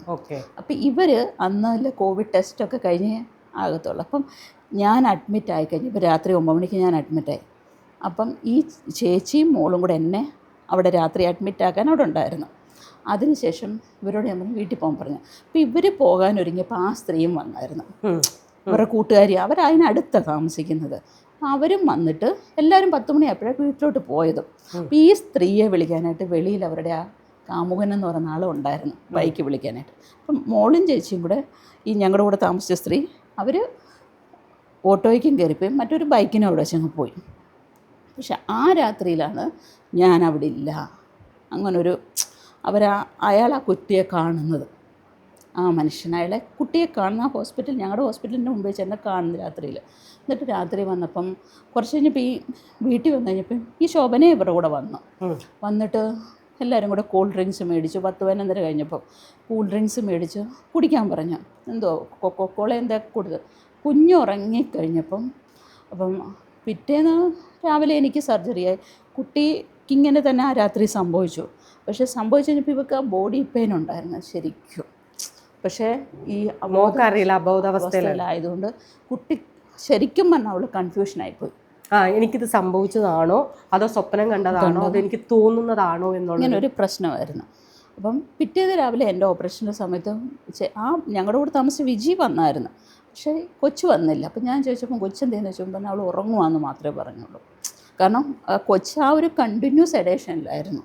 അപ്പോൾ ഇവർ അന്നല്ല കോവിഡ് ടെസ്റ്റൊക്കെ കഴിഞ്ഞ് ആകത്തുള്ളൂ. അപ്പം ഞാൻ അഡ്മിറ്റ് ആയിക്കഴിഞ്ഞ് ഇപ്പോൾ രാത്രി 9 മണിക്ക് ഞാൻ അഡ്മിറ്റായി. അപ്പം ഈ ചേച്ചിയും മോളും കൂടെ എന്നെ അവിടെ രാത്രി അഡ്മിറ്റാക്കാൻ അവിടെ ഉണ്ടായിരുന്നു. അതിനുശേഷം ഇവരോട് ഞാൻ പറഞ്ഞു വീട്ടിൽ പോകാൻ പറഞ്ഞു. അപ്പോൾ ഇവർ പോകാനൊരുങ്ങിയപ്പോൾ ആ സ്ത്രീയും വന്നായിരുന്നു, അവരുടെ കൂട്ടുകാരി. അവരതിനടുത്താണ് താമസിക്കുന്നത്. അവരും വന്നിട്ട് എല്ലാവരും 10 മണിയായപ്പോഴാണ് വീട്ടിലോട്ട് പോയതും. അപ്പോൾ ഈ സ്ത്രീയെ വിളിക്കാനായിട്ട് വെളിയിൽ അവരുടെ ആ കാമുകൻ എന്ന് പറയുന്ന ആളും ഉണ്ടായിരുന്നു, ബൈക്ക് വിളിക്കാനായിട്ട്. അപ്പം മോളും ചേച്ചിയും കൂടെ, ഈ ഞങ്ങളുടെ കൂടെ താമസിച്ച സ്ത്രീ, അവർ ഓട്ടോയ്ക്കും കയറിപ്പോയി, മറ്റൊരു ബൈക്കിനും അവിടെ വെച്ചങ്ങ് പോയി. പക്ഷെ ആ രാത്രിയിലാണ് ഞാൻ അവിടെ ഇല്ല, അങ്ങനൊരു അയാൾ ആ കുട്ടിയെ കാണുന്നത്, ആ മനുഷ്യൻ അയാളെ കുട്ടിയെ കാണുന്ന ആ ഞങ്ങളുടെ ഹോസ്പിറ്റലിൻ്റെ മുമ്പേ ചെന്ന് കാണുന്നു രാത്രിയിൽ. എന്നിട്ട് രാത്രി വന്നപ്പം കുറച്ച് കഴിഞ്ഞപ്പോൾ ഈ വീട്ടിൽ വന്നു കഴിഞ്ഞപ്പം ഈ ശോഭനയെ ഇവരുടെ കൂടെ വന്നിട്ട് എല്ലാവരും കൂടെ കൂൾ ഡ്രിങ്ക്സ് മേടിച്ചു. 10-11 കഴിഞ്ഞപ്പോൾ കൂൾ ഡ്രിങ്ക്സ് മേടിച്ച് കുടിക്കാൻ പറഞ്ഞു. എന്തോ കൊക്കോള എന്താ കൊടുത്ത്. കുഞ്ഞുറങ്ങിക്കഴിഞ്ഞപ്പം അപ്പം പിറ്റേന്ന് രാവിലെ എനിക്ക് സർജറിയായി. കുട്ടിക്ക് ഇങ്ങനെ തന്നെ ആ രാത്രി സംഭവിച്ചു. പക്ഷേ സംഭവിച്ചു കഴിഞ്ഞപ്പോൾ ഇവർക്ക് ആ ബോഡി പെയിൻ ഉണ്ടായിരുന്നു ശരിക്കും. പക്ഷേ ഈ മോക്കറിയില്ല, അബോധാവസ്ഥയിലായതുകൊണ്ട് കുട്ടി ശരിക്കും പറഞ്ഞാൽ അവൾ കൺഫ്യൂഷനായിപ്പോയി. എനിക്കിത് സംഭവിച്ചതാണോ അതോ സ്വപ്നം കണ്ടതാണോ അതോ എനിക്ക് തോന്നുന്നതാണോ എന്നുള്ള ഇങ്ങനെ ഒരു പ്രശ്നമായിരുന്നു. അപ്പം പിറ്റേന്ന് രാവിലെ എൻ്റെ ഓപ്പറേഷൻ്റെ സമയത്ത് ഞങ്ങളുടെ കൂടെ താമസിച്ച വിജി വന്നായിരുന്നു. പക്ഷേ കൊച്ചു വന്നില്ല. അപ്പം ഞാൻ ചോദിച്ചപ്പോൾ കൊച്ചെന്തേന്ന് ചോദിച്ചപ്പോൾ അവൾ ഉറങ്ങുവാന്ന് മാത്രമേ പറഞ്ഞുള്ളൂ. കാരണം കൊച്ച് ആ ഒരു കണ്ടിന്യൂസ് സെഡേഷനിലായിരുന്നു.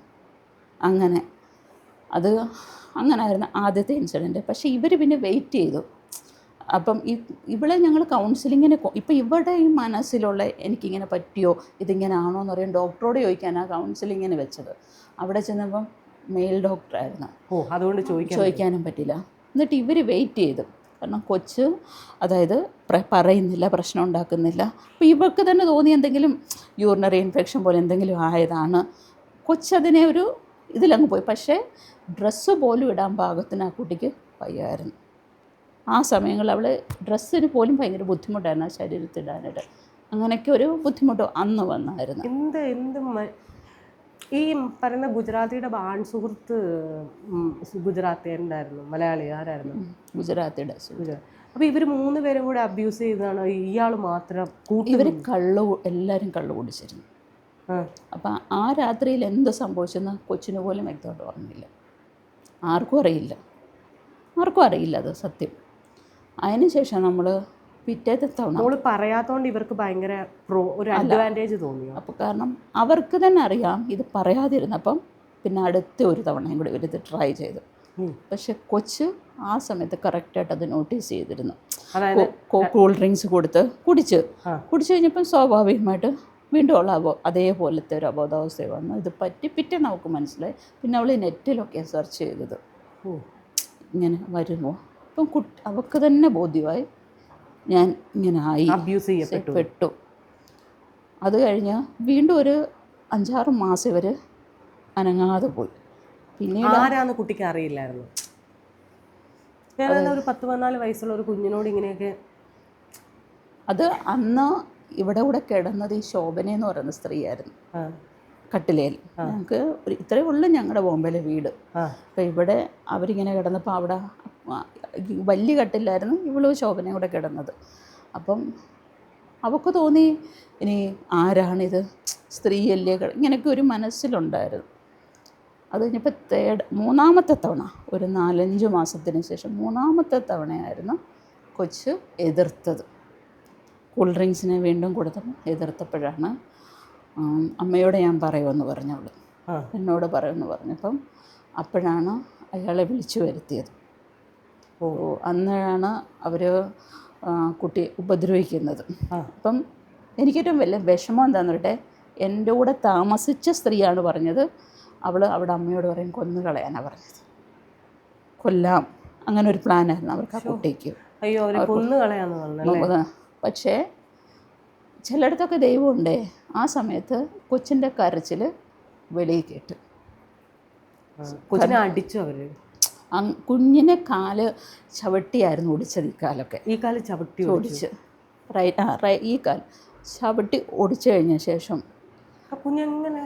അങ്ങനായിരുന്നു ആദ്യത്തെ ഇൻസിഡൻറ്റ്. പക്ഷേ ഇവർ പിന്നെ വെയിറ്റ് ചെയ്തു. അപ്പം ഇവളെ ഞങ്ങൾ കൗൺസിലിങ്ങിന് ഇപ്പം ഇവിടെ ഈ മനസ്സിലുള്ള എനിക്കിങ്ങനെ പറ്റിയോ ഇതിങ്ങനെ ആണോ എന്ന് പറയാൻ ഡോക്ടറോട് ചോദിക്കാനാണ് കൗൺസിലിങ്ങിന് വെച്ചത്. അവിടെ ചെന്നപ്പം മെയിൽ ഡോക്ടറായിരുന്നു. അതുകൊണ്ട് ചോദിക്കാനും പറ്റില്ല. എന്നിട്ട് ഇവർ വെയിറ്റ് ചെയ്തു. കാരണം കൊച്ച് അതായത് പറയുന്നില്ല, പ്രശ്നം ഉണ്ടാക്കുന്നില്ല. അപ്പോൾ ഇവൾക്ക് തന്നെ തോന്നി എന്തെങ്കിലും യൂറിനറി ഇൻഫെക്ഷൻ പോലെ എന്തെങ്കിലും ആയതാണ്. കൊച്ചതിനെ ഒരു ഇതിലങ്ങ് പോയി. പക്ഷേ ഡ്രസ്സ് പോലും ഇടാൻ പാകത്തിന് ആ കുട്ടിക്ക് വയ്യായിരുന്നു. ആ സമയങ്ങളിൽ അവൾ ഡ്രസ്സിന് പോലും ഭയങ്കര ബുദ്ധിമുട്ടായിരുന്നു ആ ശരീരത്തിടാനായിട്ട്. അങ്ങനെയൊക്കെ ഒരു ബുദ്ധിമുട്ട് അന്ന് വന്നായിരുന്നു. ഈ പറയുന്ന ഗുജറാത്തിയുടെ ആൺ സുഹൃത്ത് ഗുജറാത്തി ഉണ്ടായിരുന്നു, മലയാളി ആരായിരുന്നു? ഗുജറാത്തിയുടെ. അപ്പോൾ ഇവർ 3 പേരും കൂടെ അബ്യൂസ് ചെയ്തതാണോ ഇയാൾ മാത്രം? ഇവർ എല്ലാവരും കള്ളു കുടിച്ചിരുന്നു. അപ്പം ആ രാത്രിയിൽ എന്ത് സംഭവിച്ചെന്ന് കൊച്ചിന് പോലും വ്യക്തമായിട്ട് ഓർമ്മയില്ല. ആർക്കും അറിയില്ല അത് സത്യം. അതിനുശേഷം നമ്മൾ പിറ്റേത്തെ തവണ പറയാത്തതുകൊണ്ട് ഇവർക്ക് ഭയങ്കര ഒരു അഡ്വാൻറ്റേജ് തോന്നി. അപ്പോൾ കാരണം അവർക്ക് തന്നെ അറിയാം ഇത് പറയാതിരുന്നപ്പം പിന്നെ അടുത്ത ഒരു തവണയും കൂടി ഇവരിത് ട്രൈ ചെയ്തു. പക്ഷെ കൊച്ച് ആ സമയത്ത് കറക്റ്റായിട്ട് അത് നോട്ടീസ് ചെയ്തിരുന്നു. കൂൾ ഡ്രിങ്ക്സ് കുടിച്ച് കഴിഞ്ഞപ്പം സ്വാഭാവികമായിട്ട് വീണ്ടും ഉള്ള അതേപോലത്തെ ഒരു അബോധാവസ്ഥ വന്നു. ഇത് പിറ്റേന്ന് അവൾക്ക് മനസ്സിലായി. പിന്നെ അവൾ നെറ്റിലൊക്കെ സെർച്ച് ചെയ്തത് ഇങ്ങനെ വരുമോ. അപ്പം അവൾക്ക് തന്നെ ബോധ്യമായി ഞാൻ ഇങ്ങനെ ആയി, അബ്യൂസ് ചെയ്യപ്പെട്ടു. അത് കഴിഞ്ഞ് വീണ്ടും ഒരു 5-6 മാസം ഇവർ അനങ്ങാതെ പോയി. പിന്നീട് ആരാന്ന് കുട്ടിക്ക് അറിയില്ലായിരുന്നു. ഒരു 10-14 വയസ്സുള്ള ഒരു കുഞ്ഞിനോട് ഇങ്ങനെയൊക്കെ. അത് അന്ന് ഇവിടെ കൂടെ കിടന്നത് ഈ ശോഭനയെന്ന് പറയുന്ന സ്ത്രീയായിരുന്നു. കട്ടിലേൽ ഞങ്ങൾക്ക് ഇത്രയേ ഉള്ളൂ ഞങ്ങളുടെ ബോംബെയിലെ വീട്. അപ്പോൾ ഇവിടെ അവരിങ്ങനെ കിടന്നപ്പോൾ അവിടെ വലിയ കട്ടിലായിരുന്നു ഇവള് ശോഭനയും കൂടെ കിടന്നത്. അപ്പം അവൾക്ക് തോന്നി ഇനി ആരാണിത്, സ്ത്രീയല്ലേ, ഇങ്ങനെയൊക്കെ ഒരു മനസ്സിലുണ്ടായിരുന്നു. അത് കഴിഞ്ഞപ്പോൾ മൂന്നാമത്തെ തവണ ഒരു 4-5 മാസത്തിന് ശേഷം 3-ാമത്തെ തവണയായിരുന്നു കൊച്ച് എതിർത്തത്. കൂൾ ഡ്രിങ്ക്സിനെ വീണ്ടും കൊടുത്തപ്പോൾ എതിർത്തപ്പോഴാണ് അമ്മയോട് ഞാൻ പറയുമെന്ന് പറഞ്ഞവൾ എന്നോട് പറയുമെന്ന് പറഞ്ഞപ്പം അപ്പോഴാണ് അയാളെ വിളിച്ചു വരുത്തിയത്. അന്നാണ് അവർ കുട്ടി ഉപദ്രവിക്കുന്നത്. അപ്പം എനിക്കേറ്റവും വലിയ വിഷമം എന്താണെന്ന് പറയട്ടെ, എൻ്റെ കൂടെ താമസിച്ച സ്ത്രീയാണ് പറഞ്ഞത് അവിടെ അമ്മയോട് പറയും കൊന്നു കളയാനാണ് പറഞ്ഞത്. കൊല്ലാം അങ്ങനെ ഒരു പ്ലാനായിരുന്നു അവർക്ക് ആ കുട്ടിക്ക്. പക്ഷേ ചിലയിടത്തൊക്കെ ദൈവമുണ്ടേ. ആ സമയത്ത് കൊച്ചിൻ്റെ കരച്ചിൽ വെളിയിൽ കേട്ട് കൊച്ചിനെ അടിച്ചു. അവർ കുഞ്ഞിനെ കാല് ചവിട്ടിയായിരുന്നു ഓടിച്ചത്. ഈ കാല് ചവിട്ടി ഓടിച്ച് ഈ കാൽ ചവിട്ടി ഓടിച്ചു കഴിഞ്ഞ ശേഷം കുഞ്ഞെങ്ങനെ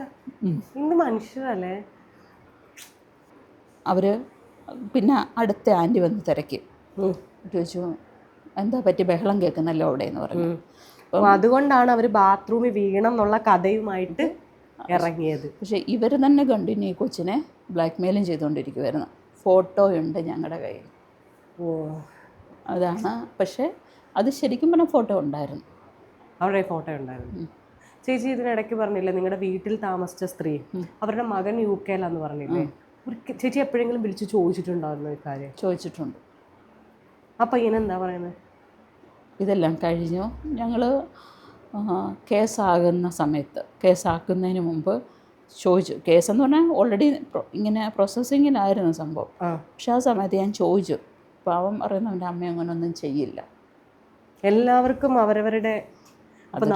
മനുഷ്യരല്ലേ അവർ പിന്നെ അടുത്ത ആൻറ്റി വന്ന് തിരക്കി ചോദിച്ചു എന്താ പറ്റി, ബഹളം കേൾക്കുന്നല്ലോ അവിടെ എന്ന് പറഞ്ഞു. അതുകൊണ്ടാണ് അവർ ബാത്റൂമിൽ വീണം എന്നുള്ള കഥയുമായിട്ട് ഇറങ്ങിയത്. പക്ഷേ ഇവർ തന്നെ കണ്ടിന്യൂ ഈ കൊച്ചിനെ ബ്ലാക്ക് മെയിലും ചെയ്തുകൊണ്ടിരിക്കുമായിരുന്നു. ഫോട്ടോയുണ്ട് ഞങ്ങളുടെ കയ്യിൽ. അതാണ്. പക്ഷേ അത് ശരിക്കും പറഞ്ഞാൽ ഫോട്ടോ ഉണ്ടായിരുന്നു, അവരുടെ ഫോട്ടോ ഉണ്ടായിരുന്നു. ചേച്ചി ഇതിനിടയ്ക്ക് പറഞ്ഞില്ലേ നിങ്ങളുടെ വീട്ടിൽ താമസിച്ച സ്ത്രീ അവരുടെ മകൻ UK ലാന്ന് പറഞ്ഞില്ലേ, ചേച്ചി എപ്പോഴെങ്കിലും വിളിച്ച് ചോദിച്ചിട്ടുണ്ടായിരുന്നു ഈ കാര്യം? ചോദിച്ചിട്ടുണ്ട്. ആ പയ്യനെന്താ പറയുന്നത്? ഇതെല്ലാം കഴിഞ്ഞു ഞങ്ങൾ കേസാകുന്ന സമയത്ത്, കേസാക്കുന്നതിന് മുമ്പ് ചോദിച്ചു. കേസെന്ന് പറഞ്ഞാൽ ഓൾറെഡി ഇങ്ങനെ പ്രോസസ്സിങ്ങിലായിരുന്നു സംഭവം. പക്ഷെ ആ സമയത്ത് ഞാൻ ചോദിച്ചു. അപ്പോൾ അവൻ പറയുന്നു അവൻ്റെ അമ്മ അങ്ങനെയൊന്നും ചെയ്യില്ല. എല്ലാവർക്കും അവരവരുടെ, അപ്പം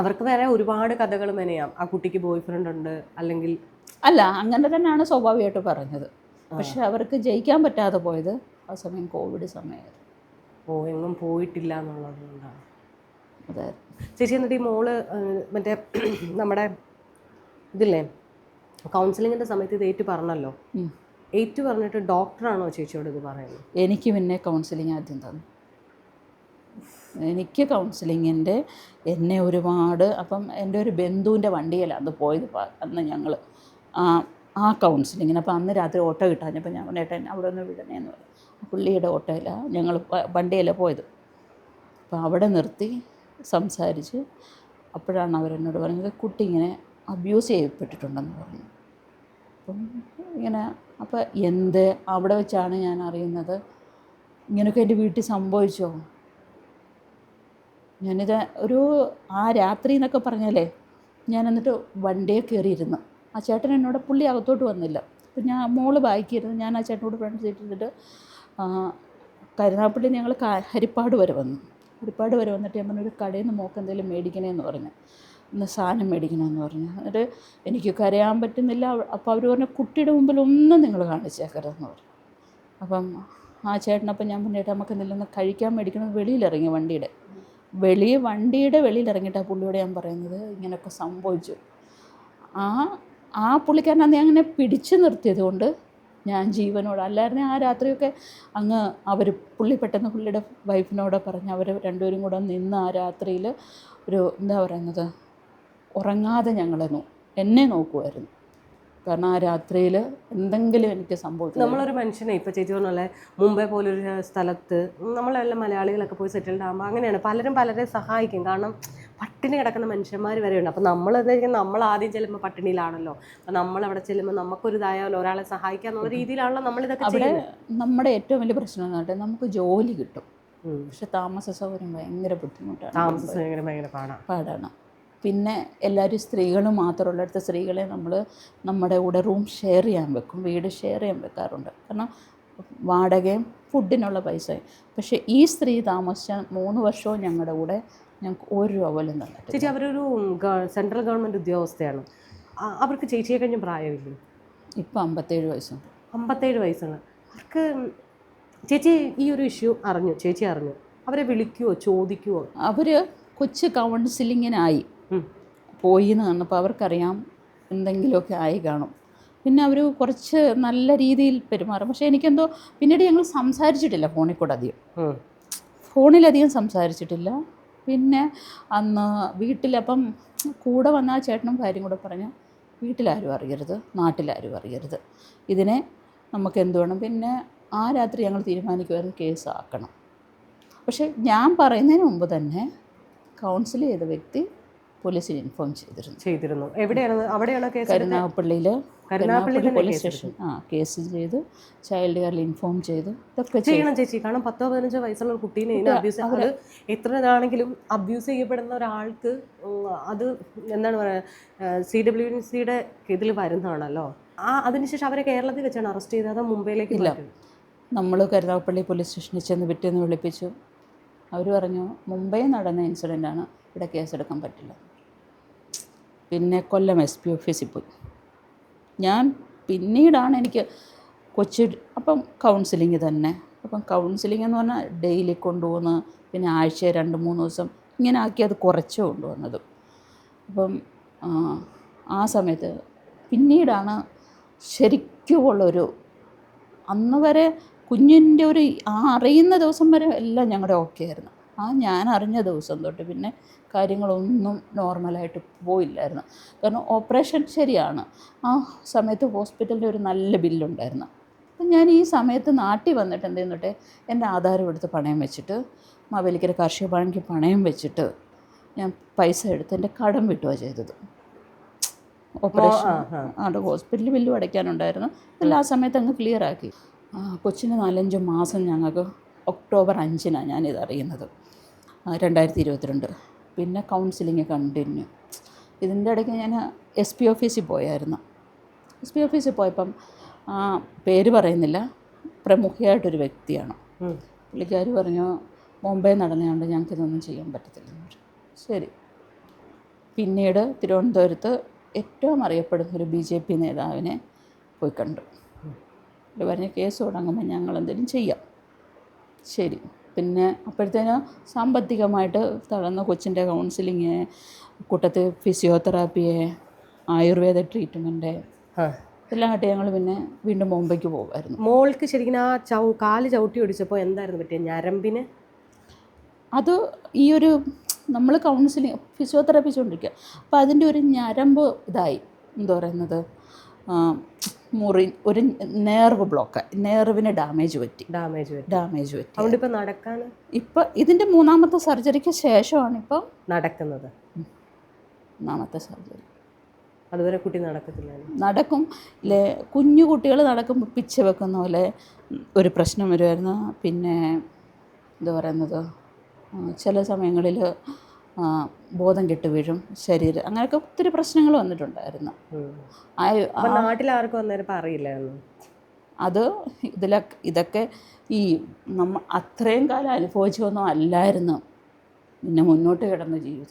അവർക്ക് വേറെ ഒരുപാട് കഥകൾ മെനയാം. ആ കുട്ടിക്ക് ബോയ് ഫ്രണ്ട് ഉണ്ട്, അല്ലെങ്കിൽ അല്ല, അങ്ങനെ തന്നെയാണ് സ്വാഭാവികമായിട്ട് പറഞ്ഞത്. പക്ഷെ അവർക്ക് ജയിക്കാൻ പറ്റാതെ പോയത് ആ സമയം കോവിഡ് സമയമായിരുന്നു. എങ്ങും പോയിട്ടില്ല എന്നുള്ളത് കൊണ്ടാണ്. അതെ ചേച്ചി. എന്നിട്ട് ഈ മോള് മറ്റേ നമ്മുടെ ഇതില്ലേ കൗൺസിലിങ്ങിൻ്റെ സമയത്ത് ഇത് ഏറ്റു പറഞ്ഞല്ലോ. ഏറ്റു പറഞ്ഞിട്ട് ഡോക്ടറാണോ ചേച്ചിയോട് ഇത് പറയുന്നത്? എനിക്ക് പിന്നെ കൗൺസിലിംഗ് ആദ്യം തന്നു. എനിക്ക് കൗൺസിലിങ്ങിൻ്റെ എന്നെ ഒരുപാട്, അപ്പം എൻ്റെ ഒരു ബന്ധുവിൻ്റെ വണ്ടിയിലാണ് അന്ന് പോയത്. അന്ന് ഞങ്ങൾ ആ കൗൺസിലിങ്ങിന്. അപ്പോൾ അന്ന് രാത്രി ഓട്ടോ കിട്ടാഞ്ഞപ്പോൾ ഞാൻ പറഞ്ഞേട്ടാ അവിടെ ഒന്ന് വിടണേന്ന് പറഞ്ഞു. പുള്ളിയുടെ ഓട്ടോയിലാണ് ഞങ്ങൾ വണ്ടിയിലാണ് പോയത്. അപ്പോൾ അവിടെ നിർത്തി സംസാരിച്ച് അപ്പോഴാണ് അവരെന്നോട് പറഞ്ഞത് കുട്ടി ഇങ്ങനെ അബ്യൂസ് ചെയ്യപ്പെട്ടിട്ടുണ്ടെന്ന് പറഞ്ഞു. അപ്പം ഇങ്ങനെ അപ്പോൾ അവിടെ വെച്ചാണ് ഞാൻ അറിയുന്നത് ഇങ്ങനെയൊക്കെ എൻ്റെ വീട്ടിൽ സംഭവിച്ചോ. ഞാനിത് ആ രാത്രി എന്നൊക്കെ പറഞ്ഞാലേ ഞാൻ എന്നിട്ട് വണ്ടിയെ കയറിയിരുന്നു. ആ ചേട്ടൻ എന്നോട്, പുള്ളി അകത്തോട്ട് വന്നില്ല. അപ്പം ഞാൻ മോള് ബാക്കിയിരുന്നു, ഞാൻ ആ ചേട്ടനോട് ഫ്രണ്ട് സീറ്റ് ഇരുന്നിട്ട് കരുനാഗപ്പള്ളി ഞങ്ങൾ ഹരിപ്പാട് വരെ വന്നു. ഹരിപ്പാട് വരെ വന്നിട്ട് ഞാൻ പറഞ്ഞു ഒരു കടയിൽ നിന്ന് മോക്ക് എന്തെങ്കിലും മേടിക്കണമെന്ന് പറഞ്ഞു, ഇന്ന് സാധനം മേടിക്കണമെന്ന് പറഞ്ഞു. എന്നിട്ട് എനിക്ക് കരയാൻ പറ്റുന്നില്ല. അപ്പോൾ അവർ പറഞ്ഞു കുട്ടിയുടെ മുമ്പിൽ ഒന്നും നിങ്ങൾ കാണിച്ചേക്കരുതെന്ന് പറഞ്ഞു. അപ്പം ആ ചേട്ടനപ്പം ഞാൻ പറഞ്ഞു ചേട്ടാ നമുക്ക് എന്തെങ്കിലും ഒന്ന് കഴിക്കാൻ മേടിക്കണം. വെളിയിലിറങ്ങി വണ്ടിയുടെ വെളിയിലിറങ്ങിയിട്ട് ആ പുള്ളിയോട് ഞാൻ പറയുന്നത് ഇങ്ങനെയൊക്കെ സംഭവിച്ചു. ആ പുള്ളിക്കാരൻ അന്ന് അങ്ങനെ പിടിച്ചു നിർത്തിയത് കൊണ്ട് ഞാൻ ജീവനോട്, അല്ലായിരുന്നു ആ രാത്രിയൊക്കെ പുള്ളി പെട്ടെന്ന് പുള്ളിയുടെ വൈഫിനോട് പറഞ്ഞ് അവർ രണ്ടുപേരും കൂടെ നിന്ന് ആ രാത്രിയിൽ എന്താ പറയുന്നത് ഉറങ്ങാതെ എന്നെ നോക്കുമായിരുന്നു. കാരണം ആ രാത്രിയിൽ എന്തെങ്കിലും എനിക്ക് സംഭവിക്കും. നമ്മളൊരു മനുഷ്യനെ ഇപ്പോൾ ചേച്ചി പറഞ്ഞല്ലേ മുംബൈ പോലൊരു സ്ഥലത്ത് നമ്മളെല്ലാം മലയാളികളൊക്കെ പോയി സെറ്റിൽഡ് ആകുമ്പോൾ അങ്ങനെയാണ് പലരെ സഹായിക്കും. കാരണം പട്ടിണി കിടക്കുന്ന മനുഷ്യന്മാർ വരെയുണ്ട്. അപ്പോൾ നമ്മൾ ആദ്യം ചെല്ലുമ്പോൾ പട്ടിണിയിലാണല്ലോ. അപ്പോൾ നമ്മളവിടെ ചെല്ലുമ്പോൾ നമുക്കൊരു ഇതായാലോ ഒരാളെ സഹായിക്കുക എന്നുള്ള രീതിയിലാണല്ലോ നമ്മളിതൊക്കെ ചെയ്യുന്നത്. നമ്മുടെ ഏറ്റവും വലിയ പ്രശ്നം എന്ന് പറഞ്ഞാൽ നമുക്ക് ജോലി കിട്ടും, പക്ഷെ താമസ സൗകര്യം ഭയങ്കര ബുദ്ധിമുട്ടാണ്. താമസ സൗകര്യം ഭയങ്കര പാടാണ്. പിന്നെ എല്ലാവരും സ്ത്രീകൾ മാത്രമുള്ളിടത്ത് സ്ത്രീകളെ നമ്മുടെ കൂടെ റൂം ഷെയർ ചെയ്യാൻ വെക്കും, വീട് ഷെയർ ചെയ്യാൻ വെക്കാറുണ്ട്. കാരണം വാടകയും ഫുഡിനുള്ള പൈസയും. പക്ഷേ ഈ സ്ത്രീ താമസിച്ച 3 വർഷവും ഞങ്ങളുടെ കൂടെ ഞങ്ങൾക്ക് ഒരു രൂപ പോലും തന്നിട്ടില്ല. ചേച്ചി അവരൊരു സെൻട്രൽ ഗവൺമെൻറ് ഉദ്യോഗസ്ഥയാണ്. അവർക്ക് ചേച്ചിയെ കഴിഞ്ഞ് പ്രായമില്ല. ഇപ്പം 57 വയസ്സുണ്ട്. 57 വയസ്സാണ് അവർക്ക്. ചേച്ചി ഈ ഒരു ഇഷ്യൂ ചേച്ചി അറിഞ്ഞു അവരെ വിളിക്കുവോ ചോദിക്കുവോ? അവർ കൊച്ചു കൗൺസിലിങ്ങിനായി പോയി എന്ന് പറഞ്ഞപ്പോൾ അവർക്കറിയാം എന്തെങ്കിലുമൊക്കെ ആയി കാണും. പിന്നെ അവർ കുറച്ച് നല്ല രീതിയിൽ പെരുമാറും. പക്ഷേ എനിക്കെന്തോ പിന്നീട് ഞങ്ങൾ സംസാരിച്ചിട്ടില്ല ഫോണിലധികം സംസാരിച്ചിട്ടില്ല. പിന്നെ അന്ന് വീട്ടിലപ്പം കൂടെ വന്ന ആ ചേട്ടനും ഭാര്യയും കൂടെ പറഞ്ഞു വീട്ടിലാരും അറിയരുത്, നാട്ടിലാരും അറിയരുത്, ഇതിനെ നമുക്ക് എന്ത് വേണം. പിന്നെ ആ രാത്രി ഞങ്ങൾ തീരുമാനിക്കുമായിരുന്നു കേസാക്കണം. പക്ഷേ ഞാൻ പറയുന്നതിന് മുമ്പ് തന്നെ കൗൺസിൽ ചെയ്ത വ്യക്തി പോലീസിന് ഇൻഫോം ചെയ്തിരുന്നു. എവിടെയാണ് case? Karunagappally police station case ചെയ്ത് ചൈൽഡ് കെയറിൽ ഇൻഫോം ചെയ്തു. ഇതൊക്കെ ചെയ്യണം ചേച്ചി. കാരണം 10-15 വയസ്സുള്ള ഒരു കുട്ടീനെ എത്ര ഇതാണെങ്കിലും അബ്യൂസ് ചെയ്യപ്പെടുന്ന ഒരാൾക്ക് അത് എന്താണ് പറയുക CWCയുടെ ഇതിൽ വരുന്നതാണല്ലോ. അതിനുശേഷം അവരെ കേരളത്തിൽ വെച്ചാണ് അറസ്റ്റ് ചെയ്തത്, മുംബൈയിലേക്ക് ഇല്ല. നമ്മൾ കരുനാഗപ്പള്ളി പോലീസ് സ്റ്റേഷനിൽ ചെന്ന് പിറ്റേന്ന് വിളിപ്പിച്ചു. അവർ പറഞ്ഞു മുംബൈയിൽ നടന്ന ഇൻസിഡൻ്റാണ്, ഇവിടെ കേസെടുക്കാൻ പറ്റില്ല. പിന്നെ കൊല്ലം SP ഓഫീസിൽ പോയി. ഞാൻ പിന്നീടാണ് എനിക്ക് അപ്പം കൗൺസിലിംഗ് തന്നെ. അപ്പം കൗൺസിലിംഗ് എന്ന് പറഞ്ഞാൽ ഡെയിലി കൊണ്ടുപോകുന്ന, പിന്നെ ആഴ്ച 2-3 ദിവസം ഇങ്ങനെ ആക്കി അത് കുറച്ച് കൊണ്ടുവന്നത്. അപ്പം ആ സമയത്ത് പിന്നീടാണ് ശരിക്കുമുള്ളൊരു, അന്ന് വരെ കുഞ്ഞിൻ്റെ അറിയുന്ന ദിവസം വരെ എല്ലാം ഞങ്ങളുടെ ഓക്കെ ആയിരുന്നു. ഞാൻ അറിഞ്ഞ ദിവസം തൊട്ട് പിന്നെ കാര്യങ്ങളൊന്നും നോർമലായിട്ട് പോയില്ലായിരുന്നു. കാരണം ഓപ്പറേഷൻ ശരിയാണ്, ആ സമയത്ത് ഹോസ്പിറ്റലിൽ ഒരു നല്ല ബില്ലുണ്ടായിരുന്നു. അപ്പം ഞാൻ ഈ സമയത്ത് നാട്ടിൽ വന്നിട്ട് എന്ത് ചെയ്യുന്നിട്ട് എൻ്റെ ആധാരം എടുത്ത് പണയം വെച്ചിട്ട് മാവേലിക്കര കാർഷിക ബാങ്കിൽ പണയം വെച്ചിട്ട് ഞാൻ പൈസ എടുത്ത് എൻ്റെ കടം വിട്ടുകയാണ് ചെയ്തത്. ഓപ്പറേഷൻ അവിടെ ഹോസ്പിറ്റലിൽ ബില്ലും അടയ്ക്കാനുണ്ടായിരുന്നു. എല്ലാം ആ സമയത്ത് അങ്ങ് ക്ലിയർ ആക്കി. കൊച്ചിന് 4-5 മാസം ഞങ്ങൾക്ക് ഒക്ടോബർ 5-നാണ് ഞാനിത് അറിയുന്നത്, 2022. പിന്നെ കൗൺസിലിങ് കണ്ടിന്യൂ. ഇതിൻ്റെ ഇടയ്ക്ക് ഞാൻ SP ഓഫീസിൽ പോയായിരുന്നു. SP ഓഫീസിൽ പോയപ്പം പേര് പറയുന്നില്ല, പ്രമുഖയായിട്ടൊരു വ്യക്തിയാണ്. പുള്ളിക്കാർ പറഞ്ഞു മുംബൈ നടന്നുകൊണ്ട് ഞങ്ങൾക്കിതൊന്നും ചെയ്യാൻ പറ്റത്തില്ല. ശരി. പിന്നീട് തിരുവനന്തപുരത്ത് ഏറ്റവും അറിയപ്പെടുന്ന ഒരു BJP നേതാവിനെ പോയി കണ്ടു. പുള്ളി പറഞ്ഞ കേസ് തുടങ്ങുമ്പോൾ ഞങ്ങൾ എന്തെങ്കിലും ചെയ്യാം. ശരി. പിന്നെ അപ്പോഴത്തേനും സാമ്പത്തികമായിട്ട് തളർന്ന കൊച്ചിൻ്റെ കൗൺസിലിങ്, കൂട്ടത്തിൽ ഫിസിയോതെറാപ്പിയെ, ആയുർവേദ ട്രീറ്റ്മെൻറ്റ് എല്ലാം ആയിട്ട് ഞങ്ങൾ പിന്നെ വീണ്ടും മുംബൈക്ക് പോകുമായിരുന്നു. മോൾക്ക് ശരിക്കും ആ കാല് ചവിട്ടി ഒടിച്ചപ്പോൾ എന്തായിരുന്നു പറ്റിയ ഞരമ്പിന്? അത് ഈ ഒരു നമ്മൾ കൗൺസിലിങ് ഫിസിയോതെറാപ്പി ചെയ്തുകൊണ്ടിരിക്കുക. അപ്പോൾ അതിൻ്റെ ഒരു ഞരമ്പ് ഇതായി, എന്താ പറയുന്നത്, ഒരു നെർവ് ബ്ലോക്ക്, നെർവിന് ഡാമേജ് പറ്റി. അതുകൊണ്ട് ഇപ്പം നടക്കാൻ ഇപ്പം ഇതിൻ്റെ 3ാമത്തെ സർജറിക്ക് ശേഷമാണ് ഇപ്പം നടക്കുന്നത്. 3ാമത്തെ സർജറി. അതുവരെ കുട്ടി നടക്കത്തില്ല. നടക്കും. കുഞ്ഞു കുട്ടികൾ നടക്കുമ്പോൾ പിച്ച് വെക്കുന്ന പോലെ ഒരു പ്രശ്നം വരുമായിരുന്നു. പിന്നെ എന്താ പറയുന്നത്, ചില സമയങ്ങളിൽ ബോധം കെട്ട് വീഴും ശരീരം, അങ്ങനെയൊക്കെ ഒത്തിരി പ്രശ്നങ്ങൾ വന്നിട്ടുണ്ടായിരുന്നു. നാട്ടിലാർക്കും അന്നേരം അറിയില്ലായിരുന്നു അത്. ഇതൊക്കെ ഈ അത്രയും കാലം അനുഭവിച്ചൊന്നും അല്ലായിരുന്നു പിന്നെ മുന്നോട്ട് കിടന്ന ജീവിതം.